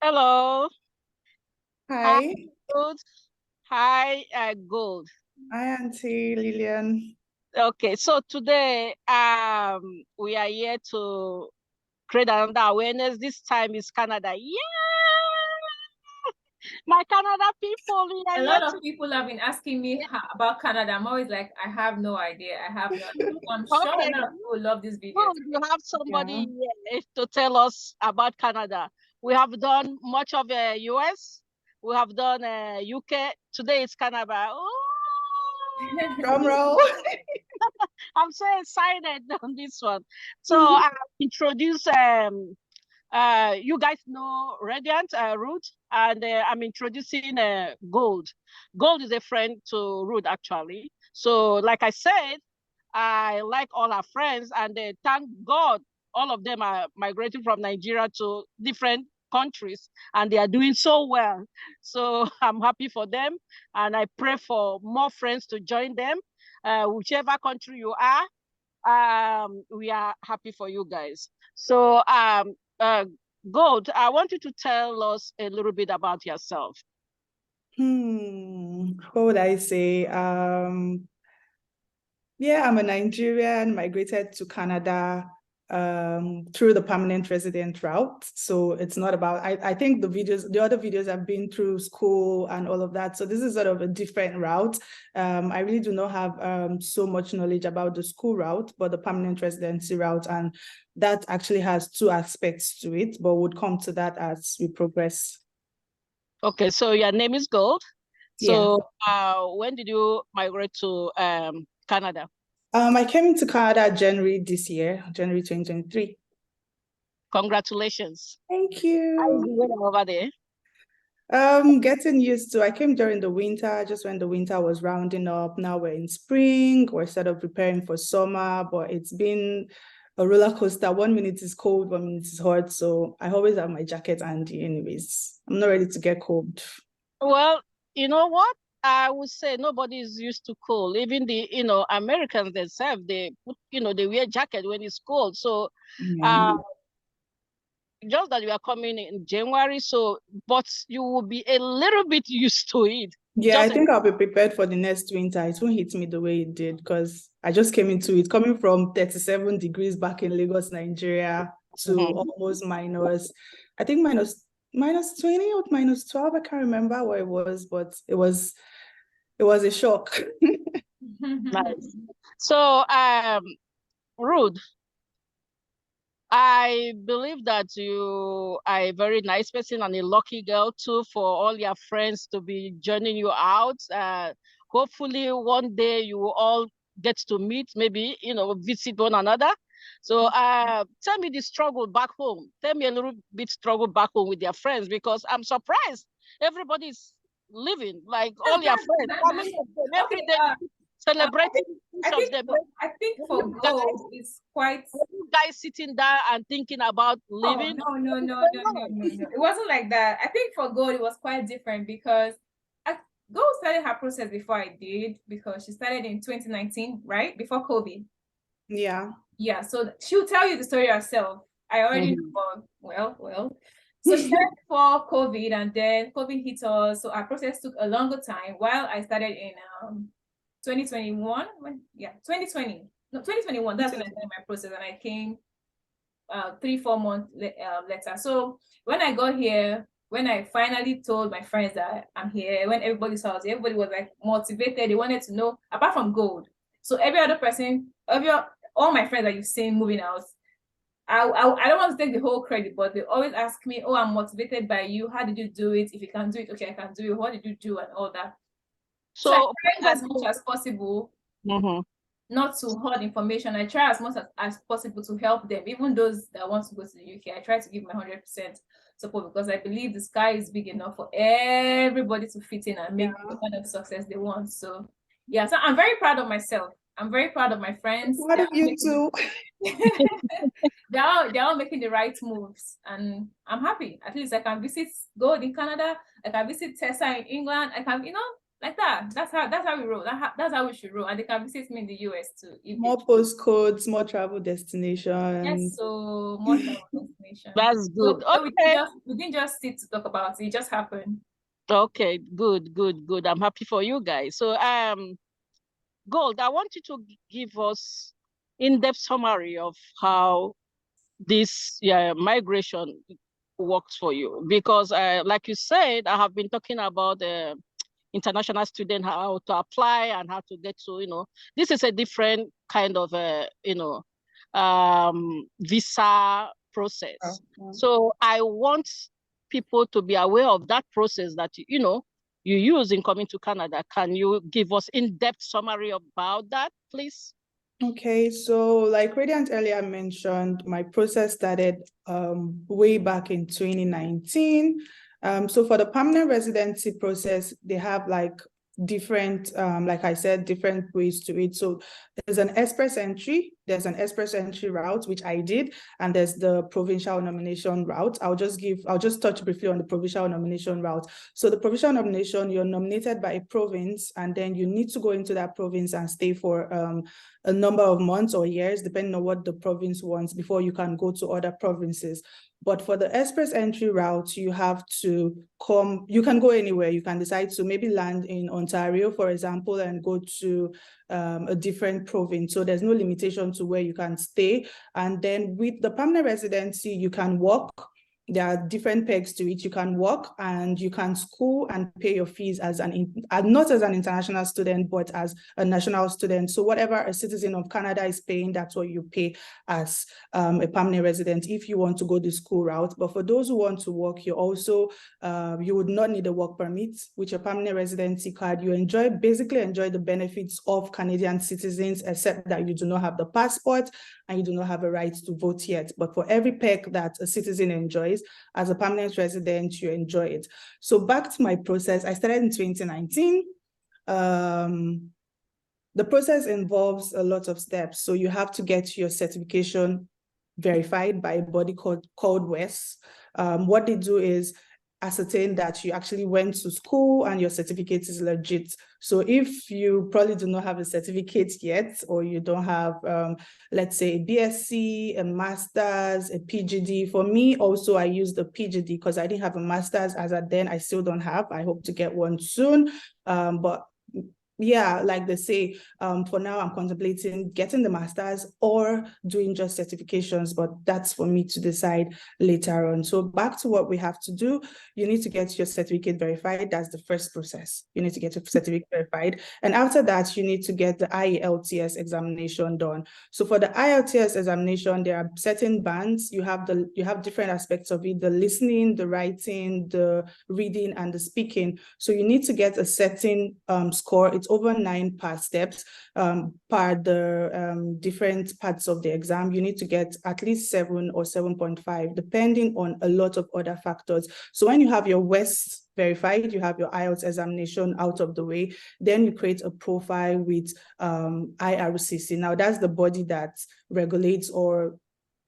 Hello. Hi, Hi. Gold. Hi, Gold. Hi, Auntie Lillian. Okay, so today we are here to create another awareness. This time is Canada. Yeah, my Canada people, we are A here lot of to. people have been asking me about Canada. I'm always like, I have no idea. I have no idea. I'm sure a Okay, lot of people love this video. good. You have Yeah. somebody here to tell us about Canada. We have done much of the US. We have done UK. Today is Canada. Drum roll. I'm so excited on this one. So I'll introduce you guys know Radiant Ruth, and I'm introducing Gold. Gold is a friend to Ruth actually. So like I said, I like all our friends, and thank God all of them are migrating from Nigeria to different countries, and they are doing so well. So I'm happy for them, and I pray for more friends to join them. Whichever country you are, we are happy for you guys. So Gold, I want you to tell us a little bit about yourself. What would I say? Yeah, I'm a Nigerian, migrated to Canada through the permanent resident route. So it's not about, I think the other videos have been through school and all of that. So this is sort of a different route. I really do not have so much knowledge about the school route, but the permanent residency route. And that actually has two aspects to it, but we'll come to that as we progress. Okay, so your name is Gold. Yeah. So when did you migrate to Canada? I came into Canada January this year, January 2023. Congratulations. Thank How is you. the weather over there? Getting used to. I came during the winter, just when the winter was rounding up. Now we're in spring. We're sort of preparing for summer, but it's been a roller coaster. 1 minute is cold, 1 minute is hot. So I always have my jacket handy anyways. I'm not ready to get cold. Well, you know what? I would say nobody is used to cold. Even the, Americans themselves, they put, they wear jacket when it's cold. So Yeah. uh, just that we are coming in January, so but you will be a little bit used to it. Yeah, I Just think I'll be prepared for the next winter. It won't hit me the way it did because I just came into it, coming from 37 degrees back in Lagos, Nigeria, to almost minus, I think minus 20 or minus 12. I can't remember what it was, but it was a shock. nice. So Ruth, I believe that you are a very nice person and a lucky girl too for all your friends to be joining you out. Hopefully one day you will all get to meet, maybe, visit one another. So tell me the struggle back home. Tell me a little bit struggle back home with your friends, because I'm surprised everybody's living, like all your friends. How many of them every Okay, day celebrating I each of think them? I think Were for you guys gold it's quite. were you guys sitting there and thinking about Oh leaving? no no no no no no no! It wasn't like that. I think for gold it was quite different because I gold started her process before I did because she started in 2019, right before COVID. Yeah. Yeah, so she'll tell you the story herself. I already know. Well. So she started before COVID, and then COVID hit us. So our process took a longer time. While I started in 2021, 2020, no 2021. That's when I started my process, and I came 3-4 months later. So when I got here, when I finally told my friends that I'm here, when everybody saw us, everybody was like motivated. They wanted to know, apart from gold. So every other person, all my friends that you've seen moving out, I don't want to take the whole credit, but they always ask me, "Oh, I'm motivated by you. How did you do it? If you can do it, okay, I can do it. What did you do and all that?" So I So, tried as much as possible not to hoard information. I try as much as possible to help them, even those that want to go to the UK. I try to give my 100% support because I believe the sky is big enough for everybody to fit in and make the kind of success they want. So yeah, so I'm very proud of myself. I'm very proud of my friends. What of you too? They're all making the right moves, and I'm happy. At least I can visit Gold in Canada. I can visit Tessa in England. I can, like that. That's how we roll. That's how we should roll. And they can visit me in the US too. More postcodes, more travel destinations. Yes, so more travel examination. That's good. So Okay. we didn't just sit to talk about it. It just happened. Okay, good, good, good. I'm happy for you guys. So, Gold, I want you to give us in-depth summary of how this migration works for you, because like you said, I have been talking about international student, how to apply and how to get to, this is a different kind of visa process. So I want people to be aware of that process that you use in coming to Canada. Can you give us in-depth summary about that, please? Okay, so like Radiant earlier mentioned, my process started way back in 2019. So for the permanent residency process, they have like different, like I said, different ways to it. So there's an express entry route, which I did, and there's the provincial nomination route. I'll just touch briefly on the provincial nomination route. So the provincial nomination, you're nominated by a province, and then you need to go into that province and stay for a number of months or years, depending on what the province wants, before you can go to other provinces. But for the express entry route, you have to you can go anywhere. You can decide to maybe land in Ontario, for example, and go to a different province. So there's no limitation to where you can stay. And then with the permanent residency, you can work. There are different pegs to it. You can work and you can school and pay your fees as not as an international student, but as a national student. So whatever a citizen of Canada is paying, that's what you pay as a permanent resident if you want to go the school route. But for those who want to work, you also, you would not need a work permit. With your permanent residency card, you basically enjoy the benefits of Canadian citizens, except that you do not have the passport and you do not have a right to vote yet. But for every perk that a citizen enjoys, as a permanent resident, you enjoy it. So back to my process, I started in 2019. The process involves a lot of steps. So you have to get your certification verified by a body called WES. What they do is ascertain that you actually went to school and your certificate is legit. So if you probably do not have a certificate yet, or you don't have, let's say, a BSc, a master's, a PGD. For me, also, I used the PGD because I didn't have a master's as at then. I still don't have. I hope to get one soon. But yeah, like they say, for now, I'm contemplating getting the master's or doing just certifications, but that's for me to decide later on. So back to what we have to do, you need to get your certificate verified. That's the first process. You need to get your certificate verified. And after that, you need to get the IELTS examination done. So for the IELTS examination, there are certain bands. You have different aspects of it: the listening, the writing, the reading, and the speaking. So you need to get a certain score. It's over 9 per steps per the different parts of the exam. You need to get at least 7 or 7.5, depending on a lot of other factors. So when you have your WES verified, you have your IELTS examination out of the way, then you create a profile with IRCC. Now that's the body that regulates or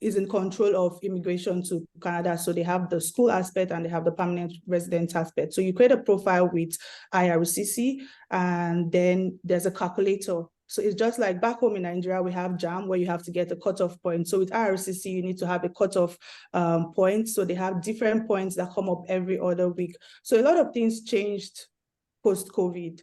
is in control of immigration to Canada. So they have the school aspect and they have the permanent resident aspect. So you create a profile with IRCC, and then there's a calculator. So it's just like back home in Nigeria, we have JAM where you have to get a cutoff point. So with IRCC, you need to have a cutoff point. So they have different points that come up every other week. So a lot of things changed post-COVID.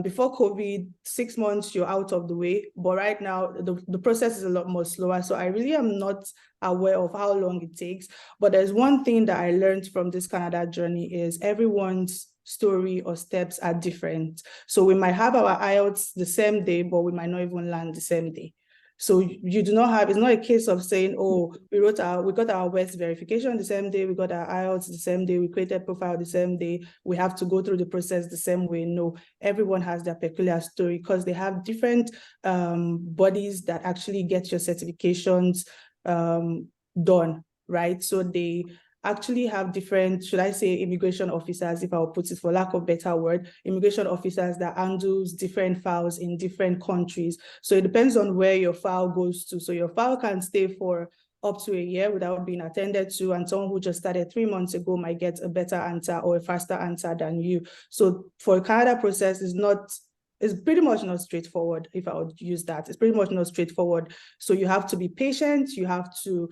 Before COVID, 6 months, you're out of the way. But right now, the process is a lot more slower. So I really am not aware of how long it takes. But there's one thing that I learned from this Canada journey is everyone's story or steps are different. So we might have our IELTS the same day, but we might not even land the same day. So you do not have, it's not a case of saying, oh, we got our WES verification the same day, we got our IELTS the same day, we created profile the same day, we have to go through the process the same way. No, everyone has their peculiar story because they have different bodies that actually get your certifications done, right? So they actually have different, should I say, immigration officers, if I will put it for lack of better word, immigration officers that handles different files in different countries. So it depends on where your file goes to. So your file can stay for up to a year without being attended to, and someone who just started 3 months ago might get a better answer or a faster answer than you. So for Canada process, is not it's pretty much not straightforward, if I would use that. It's pretty much not straightforward. So you have to be patient. You have to,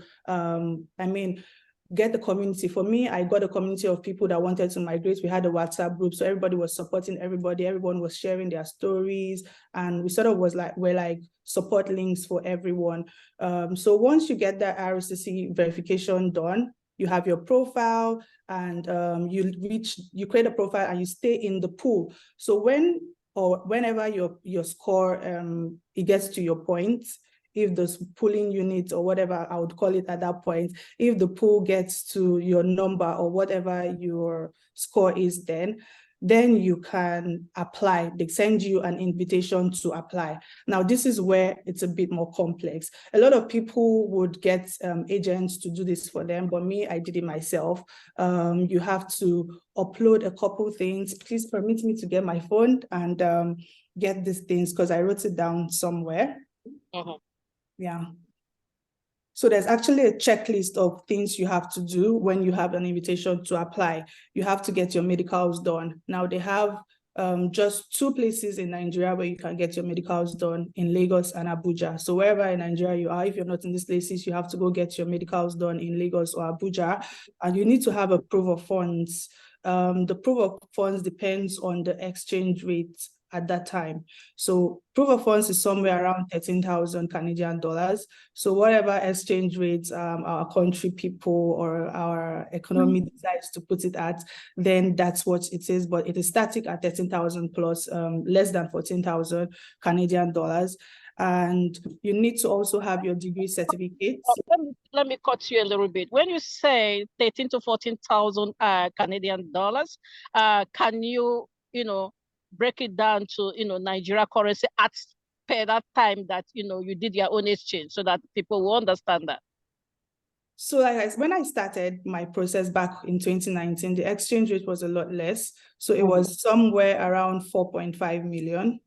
get the community. For me, I got a community of people that wanted to migrate. We had a WhatsApp group, so everybody was supporting everybody. Everyone was sharing their stories, and we sort of we're like support links for everyone. So once you get that RCC verification done, you have your profile, and you create a profile and you stay in the pool. So whenever your score it gets to your point, if the pooling unit or whatever I would call it at that point, if the pool gets to your number or whatever your score is, then you can apply. They send you an invitation to apply. Now, this is where it's a bit more complex. A lot of people would get agents to do this for them, but me, I did it myself. You have to upload a couple things. Please permit me to get my phone and get these things because I wrote it down somewhere. Yeah. So there's actually a checklist of things you have to do when you have an invitation to apply. You have to get your medicals done. Now they have just 2 places in Nigeria where you can get your medicals done, in Lagos and Abuja. So wherever in Nigeria you are, if you're not in these places, you have to go get your medicals done in Lagos or Abuja, and you need to have a proof of funds. The proof of funds depends on the exchange rate at that time. So proof of funds is somewhere around 13,000 Canadian dollars. So whatever exchange rates our country people or our economy decides to put it at, then that's what it is. But it is static at 13,000 plus, less than 14,000 Canadian dollars. And you need to also have your degree certificates. Let me cut you a little bit. When you say 13 to 14,000 Canadian dollars, can you break it down to Nigeria currency at per that time that you did your own exchange, so that people will understand that? So when I started my process back in 2019, the exchange rate was a lot less. So it was somewhere around 4.5 million.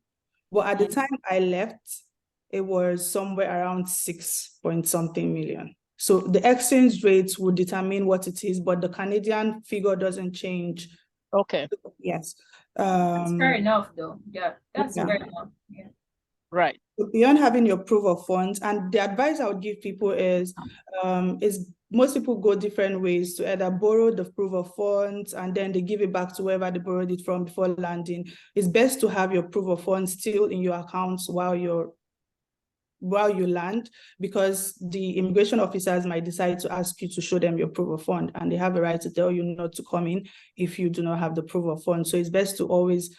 But at the time I left, it was somewhere around 6 point something million. So the exchange rates would determine what it is, but the Canadian figure doesn't change. Okay. Yes. That's fair enough, though. Yeah, that's fair enough. Yeah. Right. So beyond having your proof of funds, and the advice I would give people is most people go different ways to either borrow the proof of funds and then they give it back to wherever they borrowed it from before landing. It's best to have your proof of funds still in your accounts while you land, because the immigration officers might decide to ask you to show them your proof of fund, and they have a right to tell you not to come in if you do not have the proof of fund. So it's best to always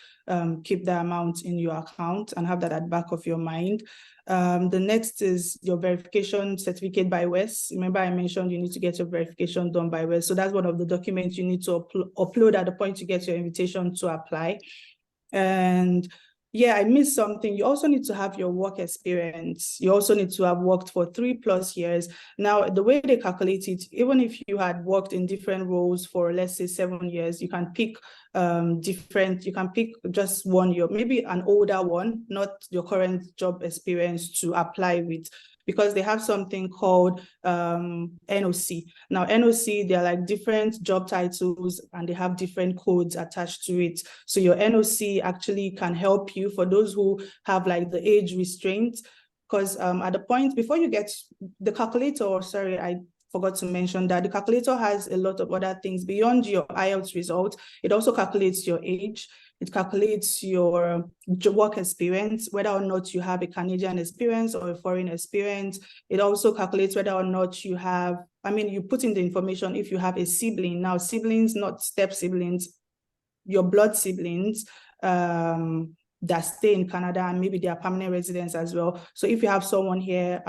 keep that amount in your account and have that at the back of your mind. The next is your verification certificate by West. Remember I mentioned you need to get your verification done by West. So that's one of the documents you need to upload at the point you get your invitation to apply. And yeah, I missed something. You also need to have your work experience. You also need to have worked for 3+ years. Now, the way they calculate it, even if you had worked in different roles for, let's say, 7 years, you can pick you can pick just 1 year, maybe an older one, not your current job experience, to apply with, because they have something called NOC. Now, NOC, they're like different job titles and they have different codes attached to it. So your NOC actually can help you for those who have like the age restraint, because at the point before you get the calculator, sorry, I forgot to mention that the calculator has a lot of other things beyond your IELTS result. It also calculates your age. It calculates your work experience, whether or not you have a Canadian experience or a foreign experience. It also calculates whether or not you have, you put in the information if you have a sibling. Now, siblings, not step siblings, your blood siblings that stay in Canada, and maybe they are permanent residents as well. So if you have someone here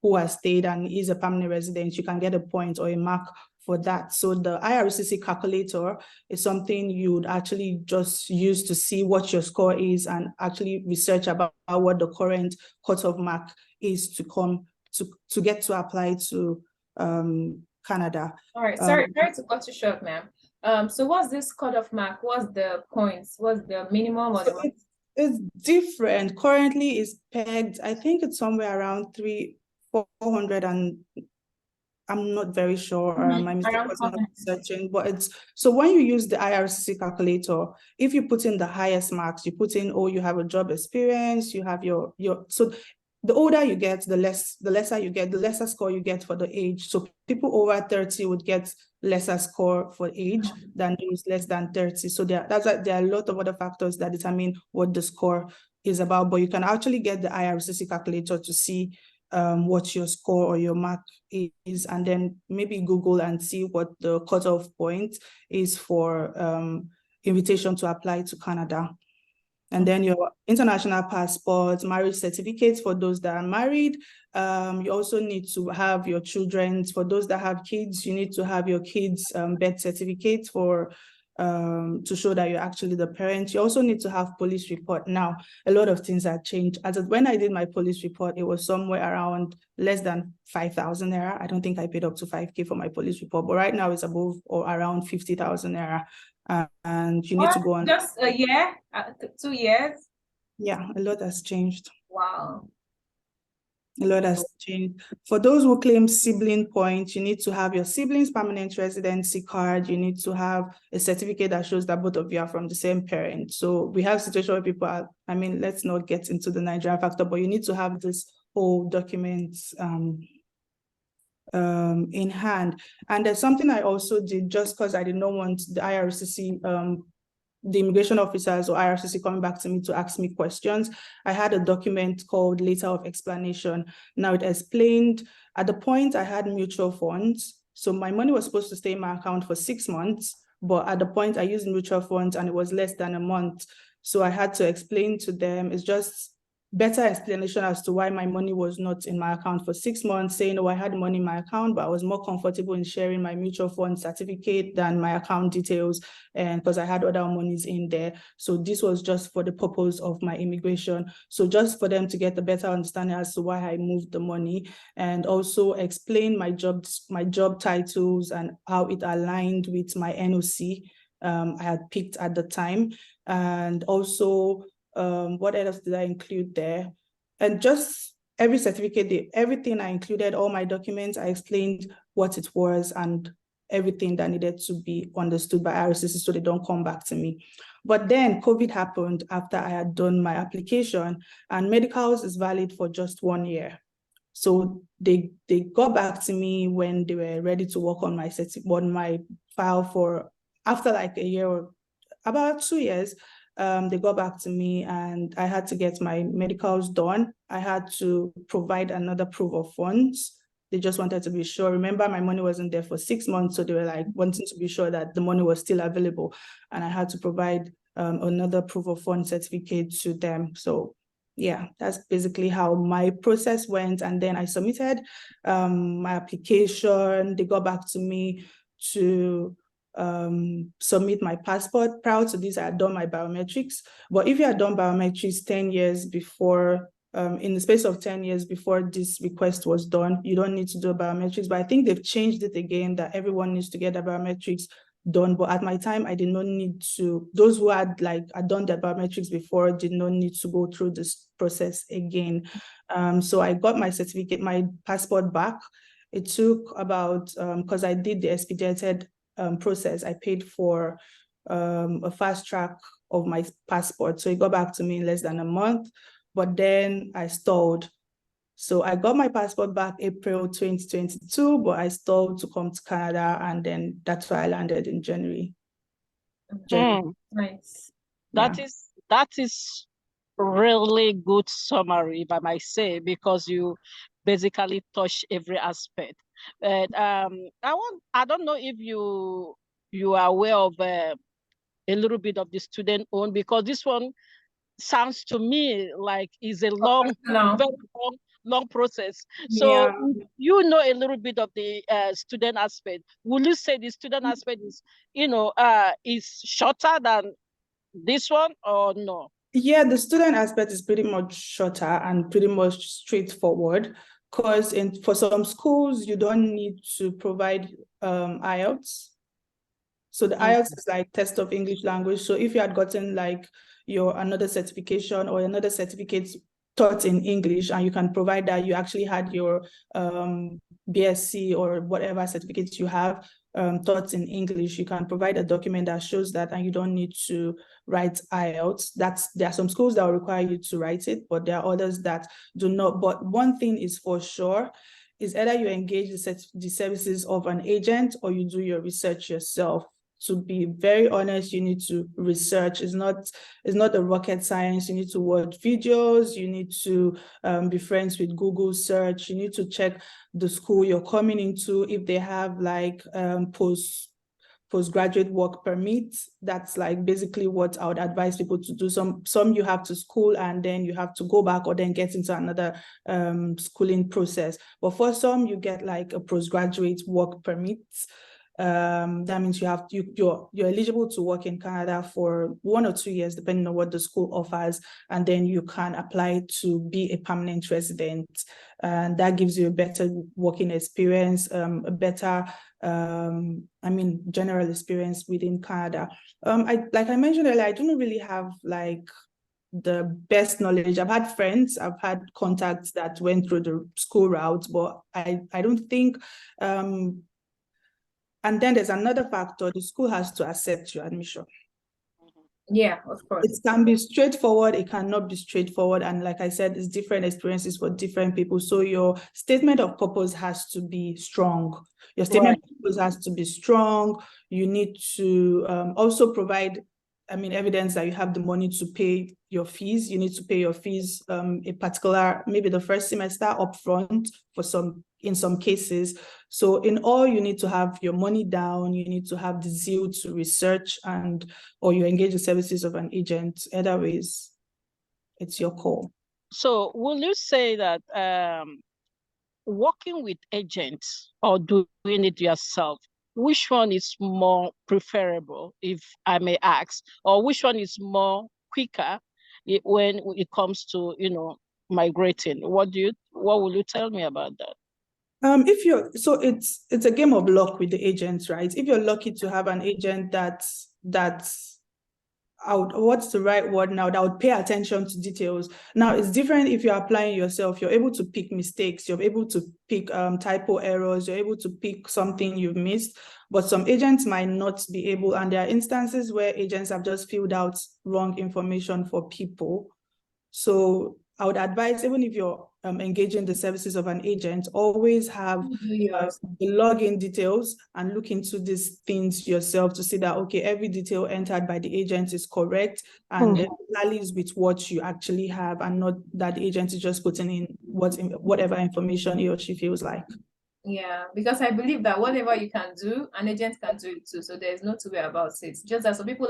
who has stayed and is a permanent resident, you can get a point or a mark for that. So the IRCC calculator is something you would actually just use to see what your score is and actually research about what the current cutoff mark is to get to apply to Canada. All right, sorry to cut you short, ma'am. So what's this cutoff mark? What's the points? What's the minimum or the It's different. Currently, it's pegged, I think it's somewhere around 400 and I'm not very sure. My mistake Around was not comment. searching, but it's so when you use the IRCC calculator, if you put in the highest marks, you put in, oh, you have a job experience, you have your so the older you get, the lesser you get, the lesser score you get for the age. So people over 30 would get lesser score for age than those less than 30. So there are a lot of other factors that determine what the score is about, but you can actually get the IRCC calculator to see what your score or your mark is, and then maybe Google and see what the cutoff point is for invitation to apply to Canada. And then your international passport, marriage certificates for those that are married. You also need to have your children's, for those that have kids, you need to have your kids' birth certificate for to show that you're actually the parent. You also need to have police report. Now, a lot of things have changed. As of when I did my police report, it was somewhere around less than 5,000 naira. I don't think I paid up to 5K for my police report, but right now it's above or around 50,000 naira. And you need to go on. Just a year, 2 years. Yeah, a lot has changed. Wow. A lot has changed. For those who claim sibling points, you need to have your sibling's permanent residency card. You need to have a certificate that shows that both of you are from the same parent. So we have situations where people are, I mean, let's not get into the Nigerian factor, but you need to have this whole documents in hand. And there's something I also did just because I did not want the IRCC the immigration officers or IRCC coming back to me to ask me questions. I had a document called Letter of Explanation. Now it explained, at the point I had mutual funds, so my money was supposed to stay in my account for 6 months, but at the point I used mutual funds and it was less than a month. So I had to explain to them, it's just better explanation as to why my money was not in my account for 6 months, saying, oh, I had money in my account, but I was more comfortable in sharing my mutual fund certificate than my account details, and because I had other monies in there. So this was just for the purpose of my immigration. So just for them to get a better understanding as to why I moved the money, and also explain my job titles and how it aligned with my NOC I had picked at the time. And also, what else did I include there? And just every certificate, everything I included, all my documents, I explained what it was and everything that needed to be understood by IRCC so they don't come back to me. But then COVID happened after I had done my application, and medicals is valid for just 1 year. So they got back to me when they were ready to work on my file for after like a year or about 2 years. They got back to me and I had to get my medicals done. I had to provide another proof of funds. They just wanted to be sure. Remember, my money wasn't there for 6 months, so they were like wanting to be sure that the money was still available. And I had to provide another proof of fund certificate to them. So yeah, that's basically how my process went. And then I submitted my application. They got back to me to submit my passport. Prior to this, I had done my biometrics. But if you had done biometrics 10 years before, in the space of 10 years before this request was done, you don't need to do biometrics. But I think they've changed it again that everyone needs to get the biometrics done. But at my time, I did not need to. Those who had done their biometrics before did not need to go through this process again. So I got my certificate, my passport back. It took about, because I did the expedited process, I paid for a fast track of my passport. So it got back to me in less than a month, but then I stalled. So I got my passport back April 2022, but I stalled to come to Canada, and then that's why I landed in January. Nice. That is really good summary, if I might say, because you basically touch every aspect. But I don't know if you are aware of a little bit of the student owned, because this one sounds to me like is a very long process. So you know a little bit of the student aspect. Will you say the student aspect is is shorter than this one or no? Yeah, the student aspect is pretty much shorter and pretty much straightforward, because for some schools you don't need to provide IELTS. So the IELTS is like test of English language. So if you had gotten like your another certification or another certificate taught in English, and you can provide that you actually had your BSc or whatever certificates you have taught in English. You can provide a document that shows that, and you don't need to write IELTS. There are some schools that will require you to write it, but there are others that do not. But one thing is for sure, is either you engage the services of an agent or you do your research yourself. To be very honest, you need to research. It's not a rocket science. You need to watch videos. You need to be friends with Google search. You need to check the school you're coming into, if they have like postgraduate work permit. That's like basically what I would advise people to do. Some you have to school and then you have to go back or then get into another schooling process. But for some, you get like a postgraduate work permit. That means you're eligible to work in Canada for 1 or 2 years, depending on what the school offers, and then you can apply to be a permanent resident, and that gives you a better working experience, a better general experience within Canada. Like I mentioned earlier, I don't really have like the best knowledge. I've had friends, I've had contacts that went through the school route, but I don't think and then there's another factor, the school has to accept your admission. Yeah, of course. It can be straightforward, it cannot be straightforward. And like I said, it's different experiences for different people. So your statement of purpose has to be strong. Your statement of purpose has to be strong. You need to also provide evidence that you have the money to pay your fees. You need to pay your fees a particular, maybe the first semester upfront in some cases. So in all, you need to have your money down. You need to have the zeal to research or you engage the services of an agent. Either ways, it's your call. So will you say that working with agents or doing it yourself, which one is more preferable, if I may ask, or which one is more quicker when it comes to, migrating? What will you tell me about that? It's a game of luck with the agents, right? If you're lucky to have an agent that's what's the right word now, that would pay attention to details. Now it's different if you're applying yourself. You're able to pick mistakes, you're able to pick typo errors, you're able to pick something you've missed, but some agents might not be able, and there are instances where agents have just filled out wrong information for people. So I would advise, even if you're engaging the services of an agent, always have the login details and look into these things yourself to see that, okay, every detail entered by the agent is correct and tallies with what you actually have, and not that the agent is just putting in whatever information he or she feels like. Yeah, because I believe that whatever you can do, an agent can do it too. So there's no two way about it. Just that some people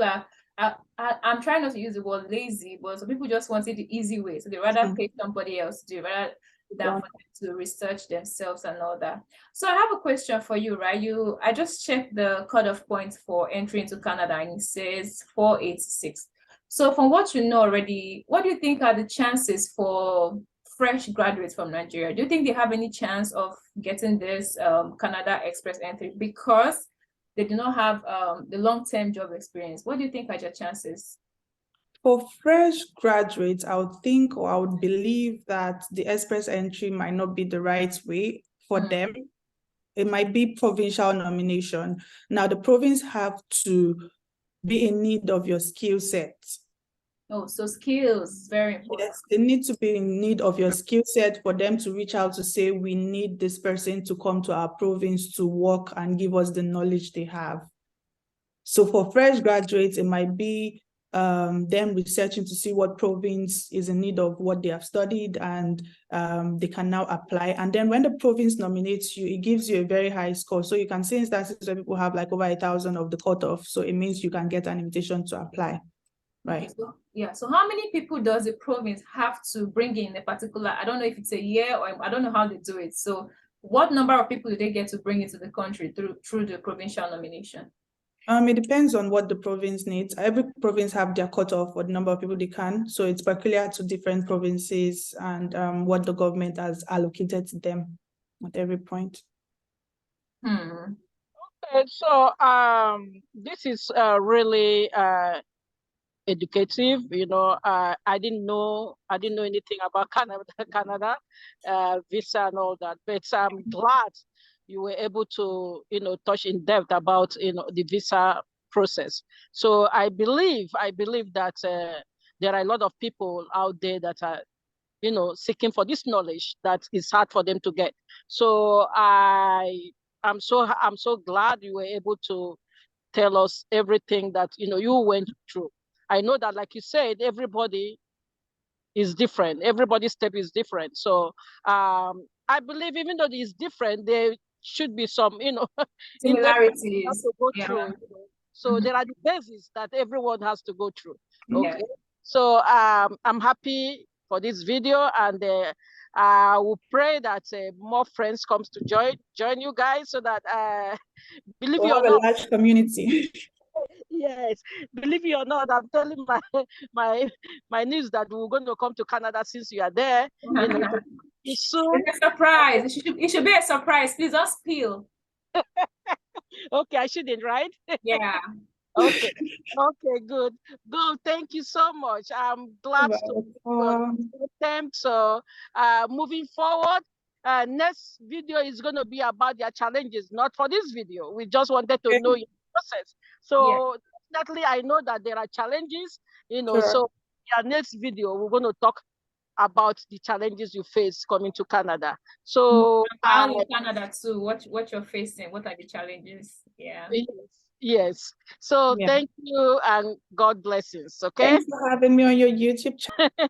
I'm trying not to use the word lazy, but some people just want it the easy way. So they rather pay somebody else to do it rather than for them to research themselves and all that. So I have a question for you, right? I just checked the cutoff points for entry into Canada and it says 486. So from what you know already, what do you think are the chances for fresh graduates from Nigeria? Do you think they have any chance of getting this Canada Express entry because they do not have the long-term job experience? What do you think are your chances? For fresh graduates, I would believe that the express entry might not be the right way for them. It might be provincial nomination. Now, the province have to be in need of your skill set. Oh, so skills, very important. Yes, they need to be in need of your skill set for them to reach out to say, we need this person to come to our province to work and give us the knowledge they have. So for fresh graduates, it might be them researching to see what province is in need of what they have studied, and they can now apply. And then when the province nominates you, it gives you a very high score. So you can see instances where people have like over 1,000 of the cutoff. So it means you can get an invitation to apply. Right. Okay, so how many people does the province have to bring in a particular, I don't know if it's a year or I don't know how they do it. So what number of people do they get to bring into the country through the provincial nomination? It depends on what the province needs. Every province have their cutoff for the number of people they can. So it's peculiar to different provinces and what the government has allocated to them at every point. Okay, so this is really educative. I didn't know anything about Canada visa and all that, but I'm glad you were able to touch in depth about the visa process. So I believe that there are a lot of people out there that are seeking for this knowledge that is hard for them to get. So I'm so glad you were able to tell us everything that you went through. I know that, like you said, everybody is different. Everybody's step is different. So I believe even though it's different, there should be some, in everything you have Similarities. to go Yeah. through. So there are the bases that everyone has to go through. Okay. Yeah. So I'm happy for this video, and I will pray that more friends comes to join you guys, so that believe We'll it or have a not, large community. yes, believe it or not, I'm telling my my niece that we're going to come to Canada since you are there. Soon. It's a surprise. It should be a surprise. Please don't spill. Okay, I shouldn't, right? Yeah. Okay. Okay, good. Good. Thank you so much. I'm glad to attempt. So moving forward, next video is going to be about their challenges, not for this video. We just wanted to know your process. So definitely I know that there are challenges, so our next video, we're going to talk about the challenges you face coming to Canada. So How in Canada too, what you're facing, what are the challenges? Yeah. Yes. So thank you, and God blessings. Okay. Thanks for having me on your YouTube channel. All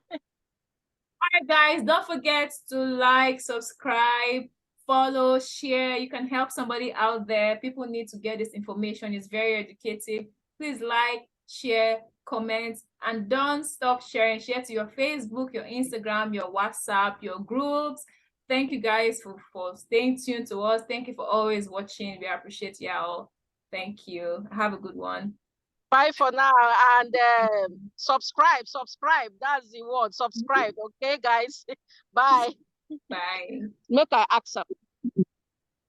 right, guys, don't forget to like, subscribe, follow, share. You can help somebody out there. People need to get this information. It's very educative. Please like, share, comment, and don't stop sharing. Share to your Facebook, your Instagram, your WhatsApp, your groups. Thank you guys for staying tuned to us. Thank you for always watching. We appreciate y'all. Thank you. Have a good one. Bye for now, and subscribe. That's the word, subscribe. Okay, guys. Bye. Bye. Make I accept.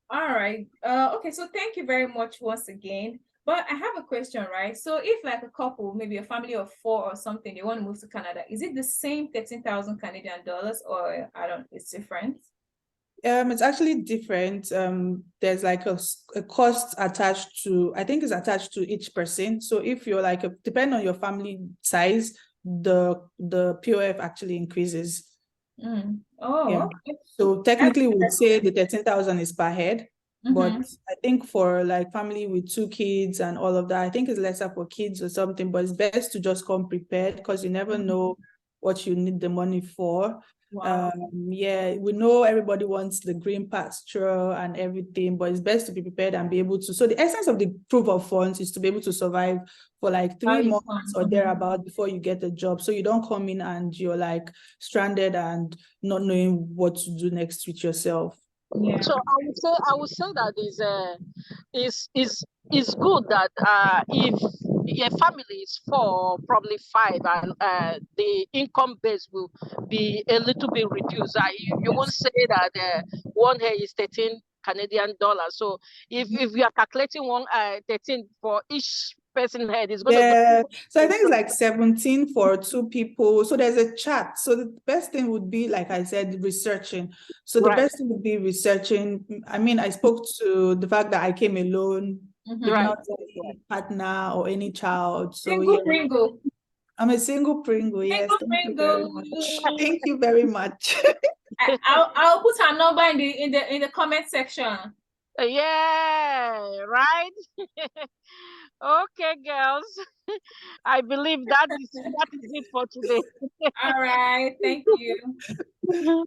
All right. Okay, so thank you very much once again. But I have a question, right? So if like a couple, maybe a family of 4 or something, they want to move to Canada, is it the same 13,000 Canadian dollars, or it's different? It's actually different. There's like a cost attached to, I think it's attached to each person. So if you're like, depending on your family size, the POF actually increases. Oh, yeah. okay. So technically we would say the 13,000 is per head, but I think for like family with 2 kids and all of that, I think it's lesser for kids or something, but it's best to just come prepared, because you never know what you need the money for. Wow. We know everybody wants the green pasture and everything, but it's best to be prepared and be able to. So the essence of the proof of funds is to be able to survive for like 3 months or thereabout before you get a job. So you don't come in and you're like stranded and not knowing what to do next with yourself. Yeah. So I would say that is good that if your family is 4, probably 5, and the income base will be a little bit reduced. You won't say that one here is 13 Canadian dollars. So if you are calculating 13 for each person head, is going to go. So I think it's like 17 for 2 people. So there's a chart. So the best thing would be, like I said, researching. So the best thing would be researching. I mean, I spoke to the fact that I came alone without any partner or any child. So Pringle. I'm a single Pringle. Yes, thank you very much. Thank you very much. I'll put her number in the comment section. Yeah, right. Okay, girls. I believe that is it for today. All right. Thank you.